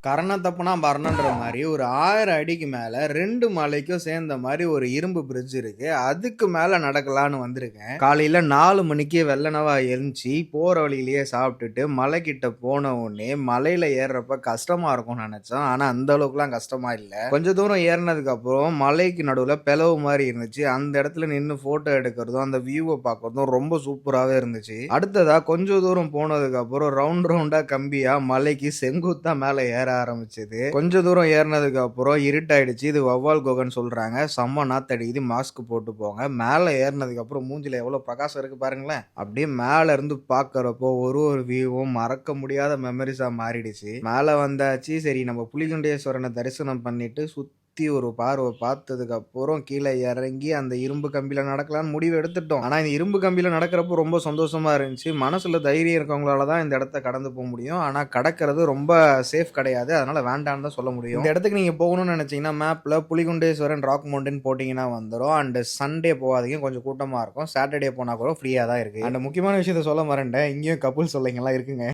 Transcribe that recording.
கரணம் தப்புனா மரணன்ற மாரி ஒரு 1000 அடிக்கு மேல 2 மலைக்கும் சேர்ந்த மாரி ஒரு இரும்பு பிரிட்ஜ் இருக்கு. அதுக்கு மேல நடக்கலான்னு வந்திருக்கேன். காலையில 4 மணிக்கே வெள்ளனவா எழுந்துச்சு, போற வழியிலேயே சாப்பிட்டுட்டு மலைக்கிட்ட போன உடனே மலையில ஏறுறப்ப கஷ்டமா இருக்கும்னு நெனச்சோம். ஆனா அந்த அளவுக்குலாம் கஷ்டமா இல்ல. கொஞ்ச தூரம் ஏறுனதுக்கு அப்புறம் மலைக்கு நடுவுல பிளவு மாரி இருந்துச்சு. அந்த இடத்துல நின்னு ஃபோட்டோ எடுக்கிறதும், அந்த வியூவ பார்க்கறதும் ரொம்ப சூப்பராவே இருந்துச்சு. அடுத்ததா கொஞ்சம் தூரம் போனதுக்கு அப்புறம் ரவுண்டா கம்பியா மலைக்கு செங்குத்தா மேல ஏற ஆரம்பிச்சது. கொஞ்ச தூரம் ஏறுனதுக்கு அப்புறம் இருட்டாயிடுச்சு. இது வௌவால் குகைன்னு சொல்றாங்க. செம்ம நாத்தடிக்குது. மாஸ்க் போட்டு போங்க. மேல ஏறுனதுக்கு அப்புறம் மூஞ்சில எவ்வளோ பிரகாசம் இருக்கு பாருங்களேன். அப்படியே மேல இருந்து பார்க்கறப்போ ஒரு வியூவும் மறக்க முடியாத மெமரீஸா மாறிடுச்சு. மேல வந்தாச்சு. சரி நம்ம புலிகுண்டேஸ்வரன தரிசனம் பண்ணிட்டு சுத்தி ஒரு பார்வ பார்த்ததுக்கு அப்புறம் கீழ இறங்கி அந்த இரும்பு கம்பியில நடக்கலாம்னு முடிவு எடுத்துட்டோம். ஆனா இந்த இரும்பு கம்பியில நடக்கிறப்போ ரொம்ப சந்தோஷமா இருந்துச்சு. மனசுல தைரியம் இருக்கவங்களால தான் இந்த இடத்த கடந்து போ முடியும். ஆனா கடக்கிறது ரொம்ப சேஃப் கிடையாது. அதனால வேண்டான்னு தான் சொல்ல முடியும். இந்த இடத்துக்கு நீங்க போகணும்னு நினைச்சீங்கன்னா மேப்ல புலிகுண்டேஸ்வரன் ராக் மவுண்டன் போட்டீங்கன்னா வந்துரும். அண்ட் சண்டே போகாதீங்க. கொஞ்சம் கூட்டமா இருக்கும். சாட்டர்டே போனா கூட ஃப்ரீயா தான் இருக்கு. அண்ட் முக்கியமான விஷயத்த சொல்ல மறந்துட்டேன். இங்கேயும் கப்புள்ஸ் சொல்லிங்கலாம் இருக்குங்க.